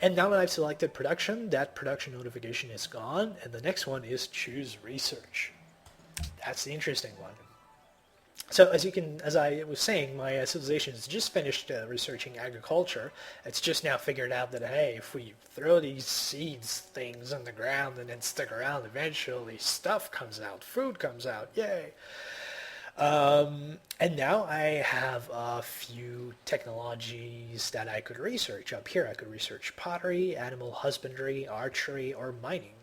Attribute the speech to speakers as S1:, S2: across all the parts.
S1: And now that I've selected production, that production notification is gone, and the next one is choose research. That's the interesting one. So as I was saying, my civilization has just finished researching agriculture. It's just now figured out that, hey, if we throw these seeds things on the ground and then stick around, eventually stuff comes out, food comes out, yay. And now I have a few technologies that I could research. Up here I could research pottery, animal husbandry, archery, or mining.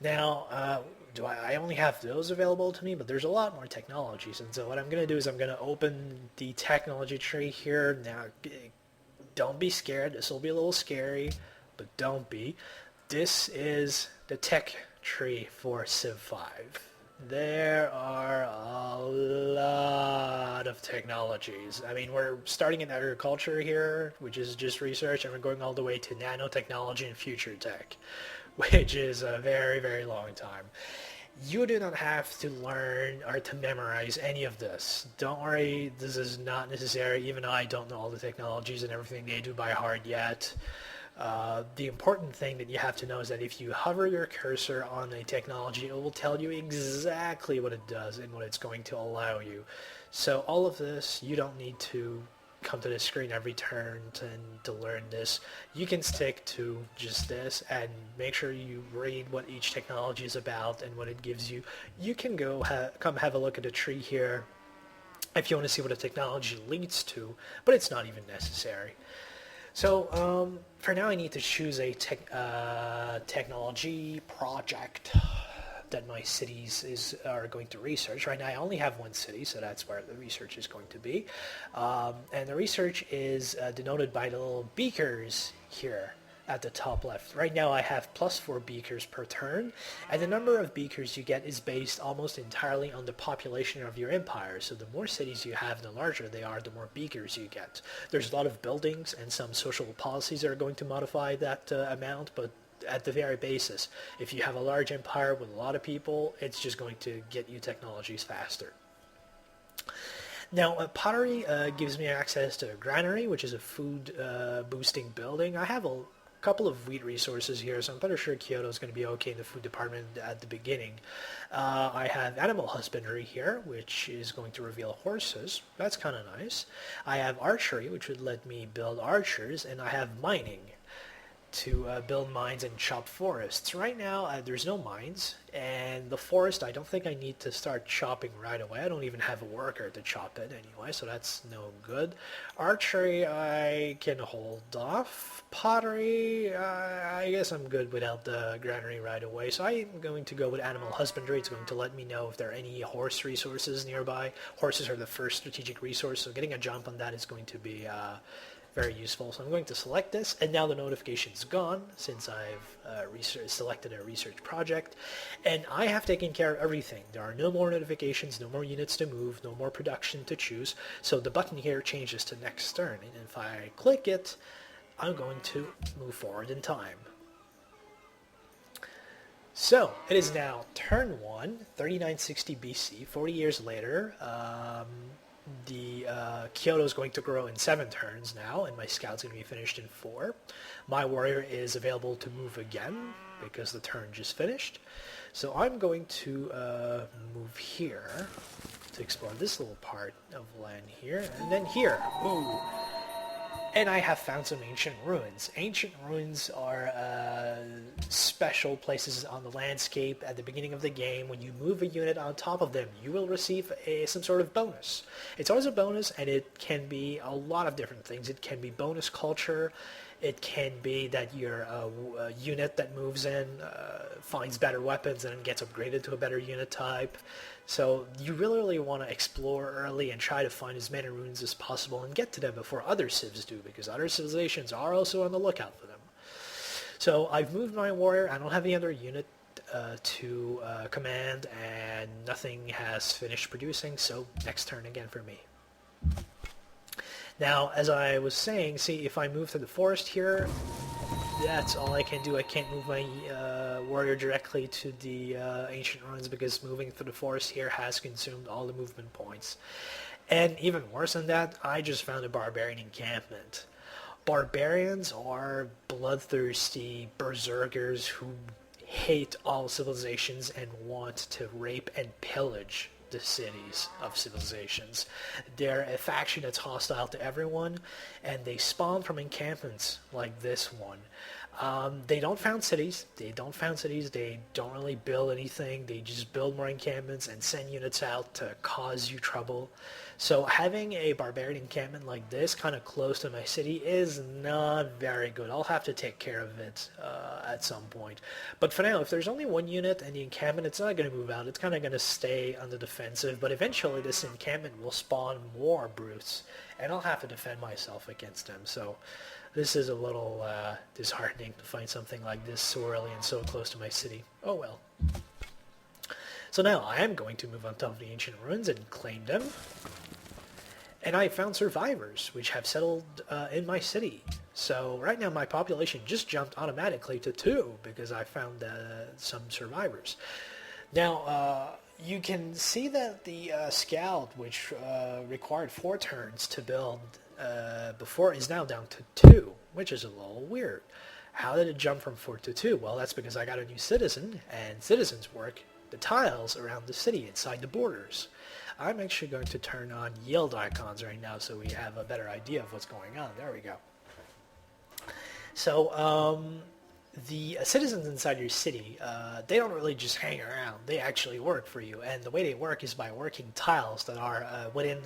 S1: Now, I only have those available to me, but there's a lot more technologies. And so what I'm going to do is I'm going to open the technology tree here. Now, don't be scared. This will be a little scary, but don't be. This is the tech tree for Civ 5. There are a lot of technologies. I mean, we're starting in agriculture here, which is just research, and we're going all the way to nanotechnology and future tech, which is a very, very long time. You do not have to learn or to memorize any of this. Don't worry, this is not necessary, even though I don't know all the technologies and everything they do by heart yet. The important thing that you have to know is that if you hover your cursor on a technology, it will tell you exactly what it does and what it's going to allow you. So all of this, you don't need to come to the screen every turn to learn this. You can stick to just this and make sure you read what each technology is about and what it gives you. You can go come have a look at the tree here if you want to see what a technology leads to, but it's not even necessary. So for now, I need to choose a technology project that my cities are going to research. Right now, I only have one city, so that's where the research is going to be. And the research is denoted by the little beakers here at the top left. Right now I have +4 beakers per turn, and the number of beakers you get is based almost entirely on the population of your empire. So the more cities you have, the larger they are, the more beakers you get. There's a lot of buildings and some social policies that are going to modify that amount, but at the very basis, if you have a large empire with a lot of people, it's just going to get you technologies faster. Now, pottery gives me access to a granary, which is a food boosting building. I have a couple of wheat resources here, so I'm pretty sure Kyoto is going to be okay in the food department at the beginning. I have animal husbandry here, which is going to reveal horses. That's kind of nice. I have archery, which would let me build archers, and I have mining to build mines and chop forests. Right now, there's no mines, and the forest, I don't think I need to start chopping right away. I don't even have a worker to chop it anyway, so that's no good. Archery, I can hold off. Pottery, I guess I'm good without the granary right away, so I'm going to go with animal husbandry. It's going to let me know if there are any horse resources nearby. Horses are the first strategic resource, so getting a jump on that is going to be very useful. So I'm going to select this, and now the notification's gone since I've selected a research project, and I have taken care of everything. There are no more notifications, no more units to move, no more production to choose. So the button here changes to next turn, and if I click it, I'm going to move forward in time. So it is now turn 1, 3960 BC, 40 years later. The Kyoto is going to grow in 7 turns now, and my scout's going to be finished in 4. My warrior is available to move again because the turn just finished. So I'm going to move here to explore this little part of land here, and then here. Ooh. And I have found some ancient ruins. Ancient ruins are special places on the landscape at the beginning of the game. When you move a unit on top of them, you will receive some sort of bonus. It's always a bonus, and it can be a lot of different things. It can be bonus culture. It can be that your unit that moves in finds better weapons and gets upgraded to a better unit type. So you really want to explore early and try to find as many ruins as possible and get to them before other civs do, because other civilizations are also on the lookout for them. So I've moved my warrior. I don't have any other unit to command, and nothing has finished producing, so next turn again for me. Now, as I was saying, see, if I move to the forest here, that's all I can do. I can't move my warrior directly to the ancient ruins because moving through the forest here has consumed all the movement points. And even worse than that, I just found a barbarian encampment. barbarians are bloodthirsty berserkers who hate all civilizations and want to rape and pillage the cities of civilizations. They're a faction that's hostile to everyone, and they spawn from encampments like this one. They don't found cities. They don't really build anything. They just build more encampments and send units out to cause you trouble. So having a barbarian encampment like this kind of close to my city is not very good. I'll have to take care of it at some point. But for now, if there's only one unit and the encampment, it's not going to move out. It's kind of going to stay on the defensive. But eventually this encampment will spawn more brutes, and I'll have to defend myself against them. So this is a little disheartening to find something like this so early and so close to my city. Oh well. So now I am going to move on top of the ancient ruins and claim them. And I found survivors, which have settled in my city. So right now my population just jumped automatically to 2 because I found some survivors. Now, you can see that the scout, which required 4 turns to build before, is now down to 2, which is a little weird. How did it jump from 4 to 2? Well, that's because I got a new citizen, and citizens work the tiles around the city inside the borders. I'm actually going to turn on yield icons right now so we have a better idea of what's going on. There we go. So the citizens inside your city, they don't really just hang around. They actually work for you, and the way they work is by working tiles that are within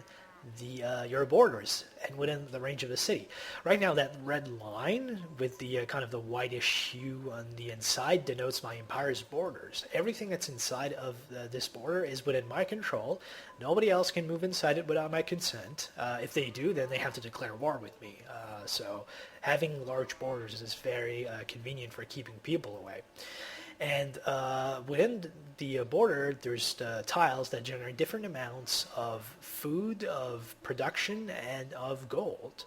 S1: your borders and within the range of the city. Right now, that red line with the kind of the whitish hue on the inside denotes my empire's borders. Everything that's inside of this border is within my control. Nobody else can move inside it without my consent. If they do, then they have to declare war with me. So having large borders is very convenient for keeping people away. And within the border, there's tiles that generate different amounts of food, of production, and of gold.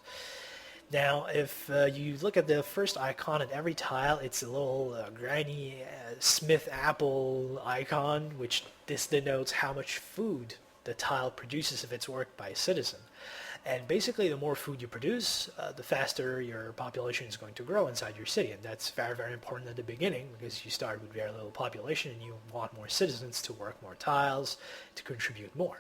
S1: Now, if you look at the first icon at every tile, it's a little Granny Smith apple icon, which this denotes how much food the tile produces if it's worked by a citizen. And basically, the more food you produce, the faster your population is going to grow inside your city. And that's very, very important at the beginning because you start with very little population and you want more citizens to work more tiles, to contribute more.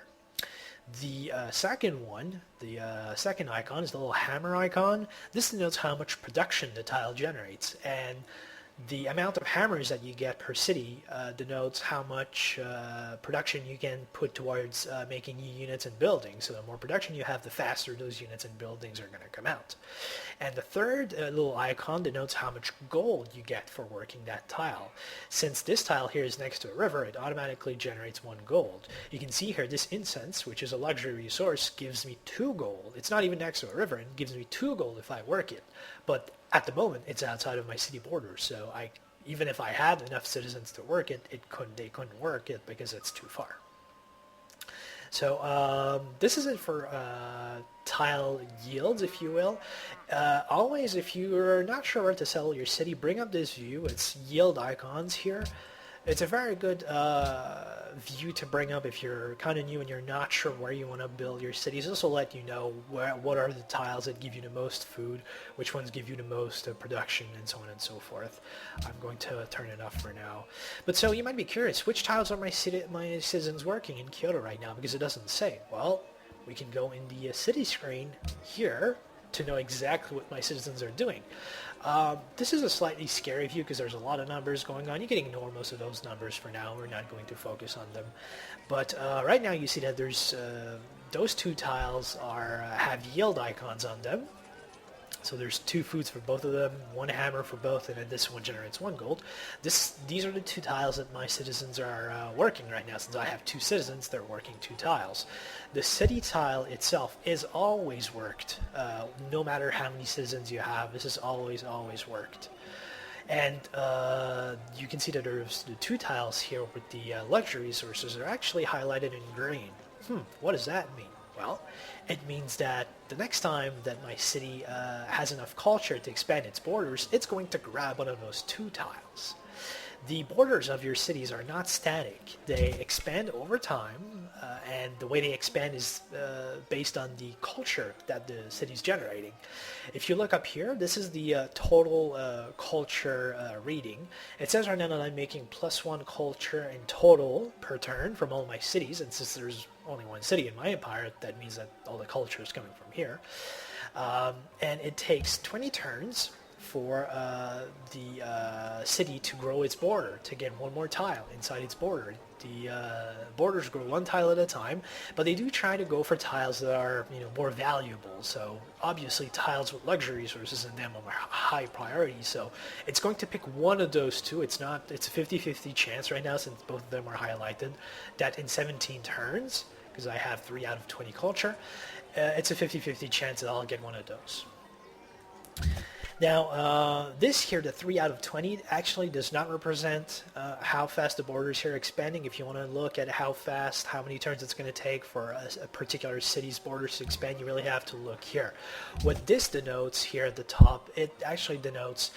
S1: The second one, the second icon, is the little hammer icon. This denotes how much production the tile generates. And the amount of hammers that you get per city denotes how much production you can put towards making new units and buildings. So the more production you have, the faster those units and buildings are going to come out. And the third little icon denotes how much gold you get for working that tile. Since this tile here is next to a river, it automatically generates 1 gold. You can see here this incense, which is a luxury resource, gives me 2 gold. It's not even next to a river, and it gives me 2 gold if I work it. But at the moment, it's outside of my city borders, so even if I had enough citizens to work it, they couldn't work it because it's too far. So this is it for tile yields, if you will. Always, if you're not sure where to settle your city, bring up this view. It's yield icons here. It's a very good view to bring up if you're kind of new and you're not sure where you want to build your cities. This will let you know what are the tiles that give you the most food, which ones give you the most production, and so on and so forth. I'm going to turn it off for now. But so you might be curious, which tiles are my citizens working in Kyoto right now? Because it doesn't say. Well, we can go in the city screen here to know exactly what my citizens are doing. This is a slightly scary view because there's a lot of numbers going on. You can ignore most of those numbers for now. We're not going to focus on them. But right now you see that there's those 2 tiles have yield icons on them. So there's 2 foods for both of them, 1 hammer for both, and then this one generates 1 gold. These are the 2 tiles that my citizens are working right now. Since I have 2 citizens, they're working 2 tiles. The city tile itself is always worked. No matter how many citizens you have, this is always worked. And you can see that there's the 2 tiles here with the luxury resources are actually highlighted in green. What does that mean? Well, it means that the next time that my city has enough culture to expand its borders, it's going to grab one of those 2 tiles. the borders of your cities are not static. They expand over time, and the way they expand is based on the culture that the city is generating. If you look up here, this is the total culture reading. It says right now that I'm making +1 culture in total per turn from all my cities, and since there's only one city in my empire, that means that all the culture is coming from here. And it takes 20 turns for the city to grow its border, to get one more tile inside its border. The borders grow one tile at a time, but they do try to go for tiles that are more valuable. So obviously tiles with luxury resources in them are high priority. So it's going to pick one of those two. It's a 50-50 chance right now, since both of them are highlighted, that in 17 turns, because I have 3 out of 20 culture, it's a 50-50 chance that I'll get one of those. Now, this here, the 3 out of 20, actually does not represent how fast the borders here are expanding. If you want to look at how many turns it's going to take for a particular city's borders to expand, you really have to look here. What this denotes here at the top, it actually denotes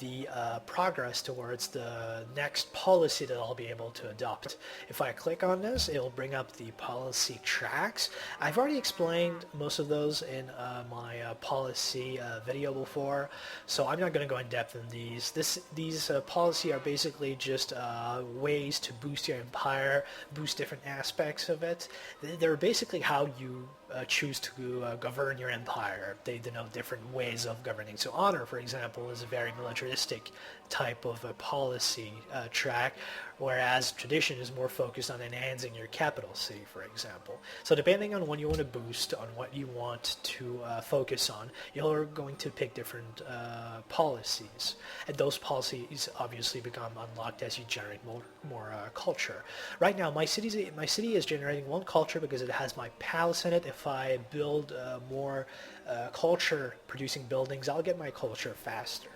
S1: the progress towards the next policy that I'll be able to adopt. If I click on this, it'll bring up the policy tracks. I've already explained most of those in my policy video before, so I'm not going to go in depth in these. These policy are basically just ways to boost your empire, boost different aspects of it. They're basically how you choose to govern your empire. They denote different ways of governing. So honor, for example, is a very militaristic type of a policy track, whereas tradition is more focused on enhancing your capital city, for example. So depending on what you want to boost, on what you want to focus on, you're going to pick different policies. And those policies obviously become unlocked as you generate more culture. Right now, my city is generating 1 culture because it has my palace in it. If I build more culture producing buildings, I'll get my culture faster.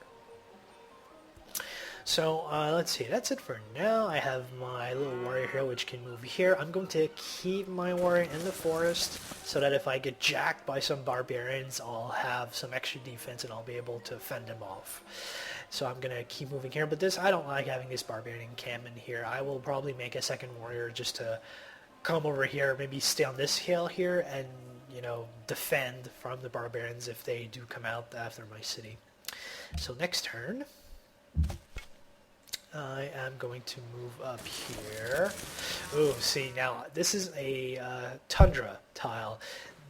S1: So let's see, that's it for now. I have my little warrior here which can move here. I'm going to keep my warrior in the forest so that if I get jacked by some barbarians, I'll have some extra defense and I'll be able to fend them off. So I'm going to keep moving here, but I don't like having this barbarian encampment here. I will probably make a second warrior just to come over here, maybe stay on this hill here and defend from the barbarians if they do come out after my city. So next turn, I am going to move up here. Oh, see, now this is a tundra tile.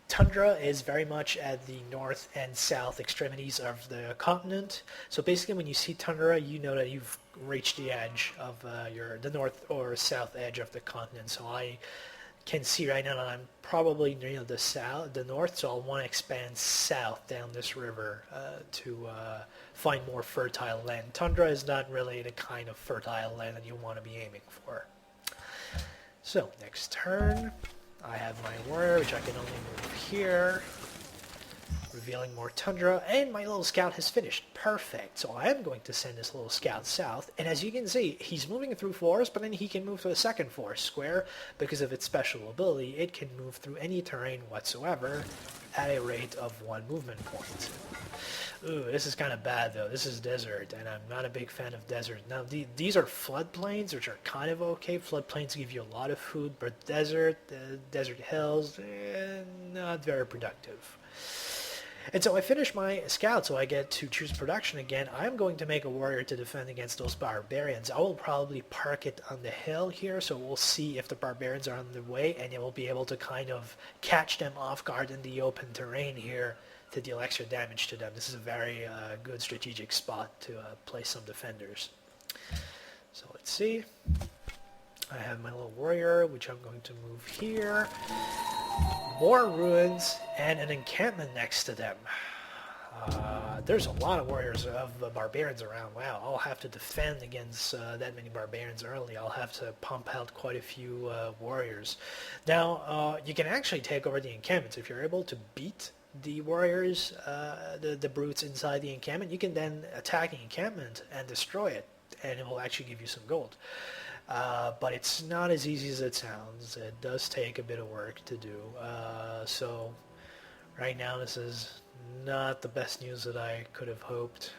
S1: Tundra is very much at the north and south extremities of the continent. So basically when you see tundra, you know that you've reached the edge of the north or south edge of the continent. So I can see right now that I'm probably near the north, so I'll want to expand south down this river to find more fertile land. Tundra is not really the kind of fertile land that you want to be aiming for. So next turn, I have my warrior, which I can only move here, revealing more tundra, and my little scout has finished. Perfect. So I am going to send this little scout south, and as you can see, he's moving through forest, but then he can move to a second forest square because of its special ability. It can move through any terrain whatsoever at a rate of 1 movement point. Ooh, this is kind of bad though. This is desert, and I'm not a big fan of desert. Now, these are floodplains, which are kind of okay. Floodplains give you a lot of food, but desert hills, not very productive. And so I finish my scout, so I get to choose production again. I'm going to make a warrior to defend against those barbarians. I will probably park it on the hill here, so we'll see if the barbarians are on the way, and it will be able to kind of catch them off guard in the open terrain here to deal extra damage to them. This is a very good strategic spot to place some defenders. So let's see. I have my little warrior, which I'm going to move here. More ruins and an encampment next to them. There's a lot of warriors of barbarians around. Wow, I'll have to defend against that many barbarians early. I'll have to pump out quite a few warriors. Now, you can actually take over the encampments. If you're able to beat the warriors, the brutes inside the encampment, you can then attack the encampment and destroy it, and it will actually give you some gold. But it's not as easy as it sounds. It does take a bit of work to do. So right now this is not the best news that I could have hoped.